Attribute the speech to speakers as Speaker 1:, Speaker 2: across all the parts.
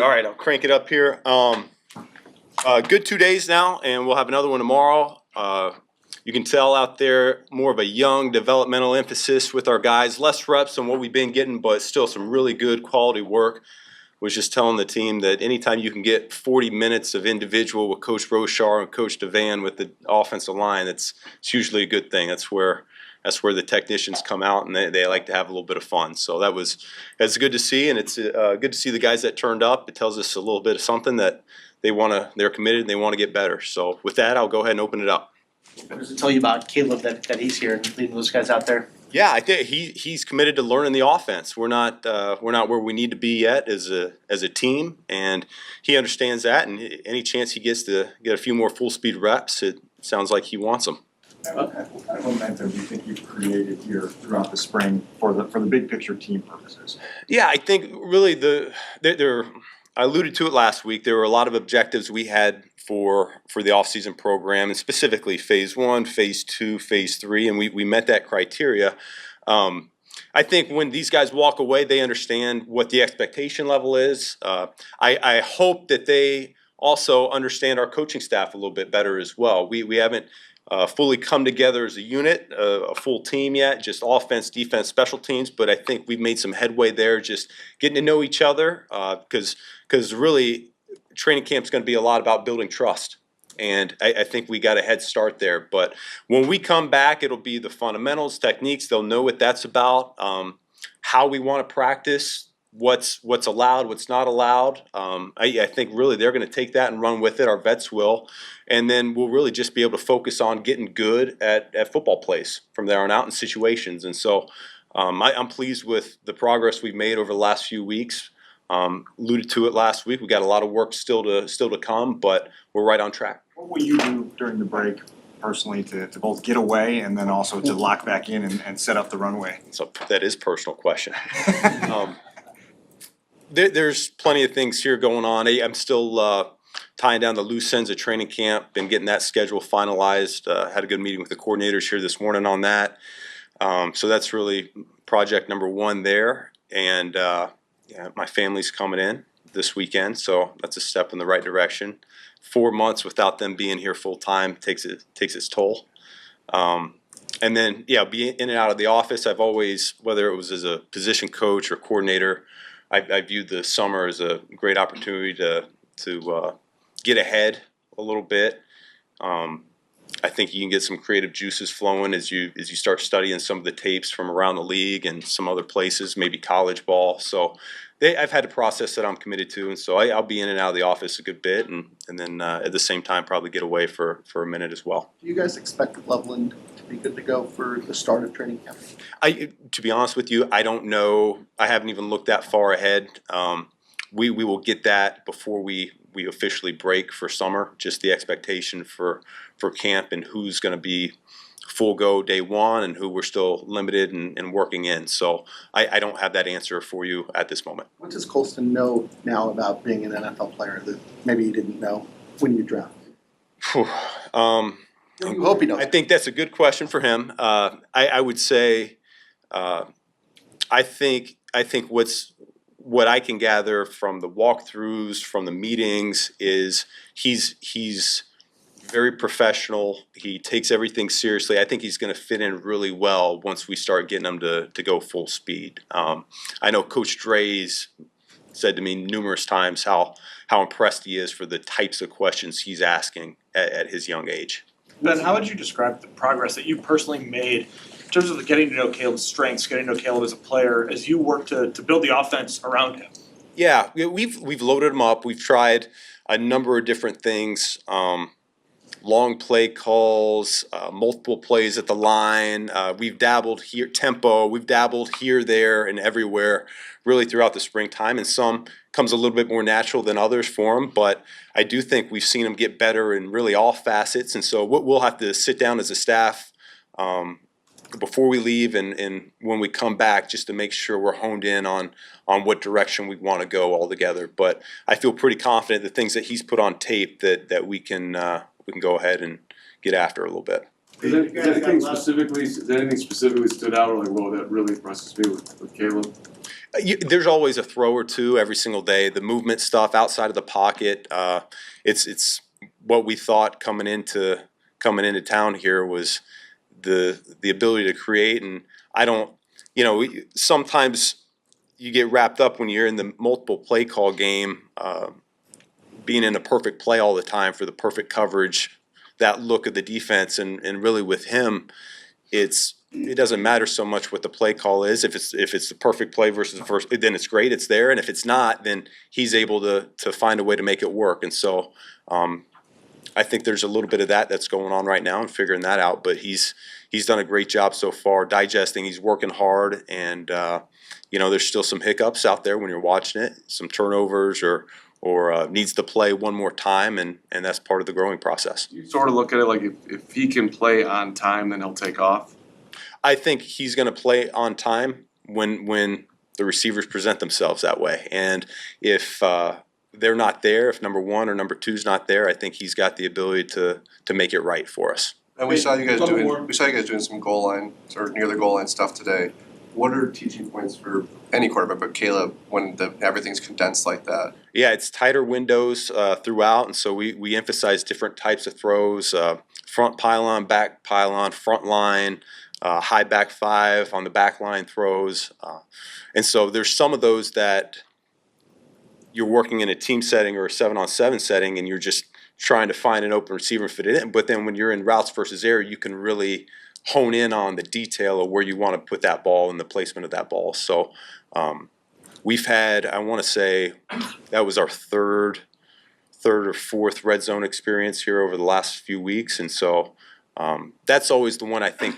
Speaker 1: All right, I'll crank it up here. Good 2 days now, and we'll have another one tomorrow. You can tell out there more of a young developmental emphasis with our guys. Less reps than what we've been getting, but still some really good quality work. Was just telling the team that anytime you can get 40 minutes of individual with Coach Rochar and Coach Devan with the offensive line, it's usually a good thing. That's where the technicians come out, and they like to have a little bit of fun. So that's good to see, and it's good to see the guys that turned up. It tells us a little bit of something that they're committed and they want to get better. So with that, I'll go ahead and open it up.
Speaker 2: What does it tell you about Caleb that he's here and leading those guys out there?
Speaker 1: Yeah, I think he's committed to learning the offense. We're not where we need to be yet as a team, and he understands that. And any chance he gets to get a few more full speed reps, it sounds like he wants them.
Speaker 3: What kind of momentum do you think you've created here throughout the spring for the big picture team purposes?
Speaker 1: Yeah, I think really I alluded to it last week. There were a lot of objectives we had for the offseason program, and specifically Phase 1, Phase 2, Phase 3, and we met that criteria. I think when these guys walk away, they understand what the expectation level is. I hope that they also understand our coaching staff a little bit better as well. We haven't fully come together as a unit, a full team yet, just offense, defense, special teams, but I think we've made some headway there, just getting to know each other, because really training camp's going to be a lot about building trust. And I think we got a head start there. But when we come back, it'll be the fundamentals, techniques. They'll know what that's about, how we want to practice, what's allowed, what's not allowed. I think really they're going to take that and run with it. Our vets will. And then we'll really just be able to focus on getting good at football plays from there on out in situations. And so I'm pleased with the progress we've made over the last few weeks. Alluded to it last week. We got a lot of work still to come, but we're right on track.
Speaker 3: What will you do during the break personally to both get away and then also to lock back in and set up the runway?
Speaker 1: So that is a personal question. There's plenty of things here going on. I'm still tying down the loose ends of training camp and getting that schedule finalized. Had a good meeting with the coordinators here this morning on that. So that's really project number one there. And my family's coming in this weekend, so that's a step in the right direction. 4 months without them being here full time takes its toll. And then being in and out of the office, I've always, whether it was as a position coach or coordinator, I viewed the summer as a great opportunity to get ahead a little bit. I think you can get some creative juices flowing as you start studying some of the tapes from around the league and some other places, maybe college ball. So I've had a process that I'm committed to, and so I'll be in and out of the office a good bit, and then at the same time probably get away for a minute as well.
Speaker 4: Do you guys expect Loveland to be good to go for the start of training camp?
Speaker 1: To be honest with you, I don't know. I haven't even looked that far ahead. We will get that before we officially break for summer, just the expectation for camp and who's going to be full go day one and who we're still limited and working in. So I don't have that answer for you at this moment.
Speaker 4: What does Colston know now about being an NFL player that maybe he didn't know when you drafted?
Speaker 1: I
Speaker 4: hope he knows.
Speaker 1: I think that's a good question for him. I would say I think what I can gather from the walkthroughs, from the meetings, is he's very professional. He takes everything seriously. I think he's going to fit in really well once we start getting him to go full speed. I know Coach Dre's said to me numerous times how impressed he is for the types of questions he's asking at his young age.
Speaker 5: Ben, how would you describe the progress that you personally made in terms of getting to know Caleb's strengths, getting to know Caleb as a player, as you work to build the offense around him?
Speaker 1: Yeah, we've loaded him up. We've tried a number of different things. Long play calls, multiple plays at the line. We've dabbled here, tempo. We've dabbled here, there, and everywhere really throughout the springtime. And some comes a little bit more natural than others for him. But I do think we've seen him get better in really all facets. And so we'll have to sit down as a staff before we leave and when we come back just to make sure we're honed in on what direction we want to go all together. But I feel pretty confident the things that he's put on tape that we can go ahead and get after a little bit.
Speaker 6: Is there anything specifically stood out or like, whoa, that really impresses me with Caleb?
Speaker 1: There's always a throw or two every single day. The movement stuff outside of the pocket, it's what we thought coming into town here was the ability to create. And I don't, sometimes you get wrapped up when you're in the multiple play call game, being in a perfect play all the time for the perfect coverage, that look of the defense, and really with him, it doesn't matter so much what the play call is. If it's the perfect play versus the first, then it's great, it's there. And if it's not, then he's able to find a way to make it work. And so I think there's a little bit of that's going on right now and figuring that out. But he's done a great job so far digesting. He's working hard, and there's still some hiccups out there when you're watching it, some turnovers or needs to play one more time, and that's part of the growing process.
Speaker 6: You sort of look at it like if he can play on time, then he'll take off.
Speaker 1: I think he's going to play on time when the receivers present themselves that way. And if they're not there, if number one or number two is not there, I think he's got the ability to make it right for us.
Speaker 7: And we saw you guys doing some goal line or near the goal line stuff today. What are teaching points for any quarterback, but Caleb, when everything's condensed like that?
Speaker 1: Yeah, it's tighter windows throughout, and so we emphasize different types of throws: front pylon, back pylon, front line. High back five on the back line throws. And so there's some of those that you're working in a team setting or a 7-on-7 setting, and you're just trying to find an open receiver and fit it in. But then when you're in routes versus air, you can really hone in on the detail of where you want to put that ball and the placement of that ball. So we've had, I want to say, that was our third or fourth red zone experience here over the last few weeks. And so that's always the one I think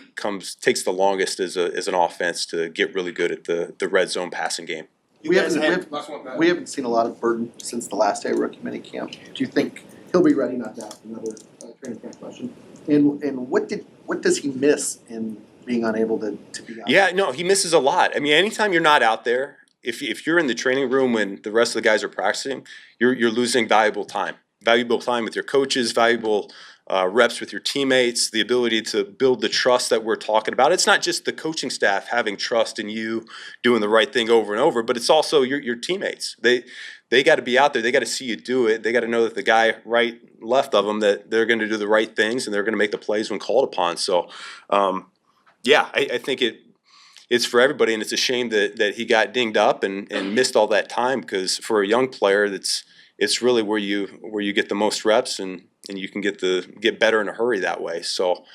Speaker 1: takes the longest as an offense to get really good at the red zone passing game.
Speaker 4: We haven't seen a lot of Burton since the last day of rookie minicamp. Do you think he'll be ready? Not to ask another training camp question. And what does he miss in being unable to be out?
Speaker 1: Yeah, no, he misses a lot. I mean, anytime you're not out there, if you're in the training room when the rest of the guys are practicing, you're losing valuable time with your coaches, valuable reps with your teammates, the ability to build the trust that we're talking about. It's not just the coaching staff having trust in you doing the right thing over and over, but it's also your teammates. They got to be out there. They got to see you do it. They got to know that the guy right left of them, that they're going to do the right things and they're going to make the plays when called upon. So, I think it's for everybody, and it's a shame that he got dinged up and missed all that time, because for a young player, it's really where you get the most reps and you can get better in a hurry that way. So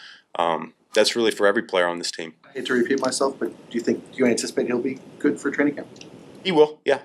Speaker 1: that's really for every player on this team.
Speaker 4: I hate to repeat myself, but do you anticipate he'll be good for training camp?
Speaker 1: He will, yeah.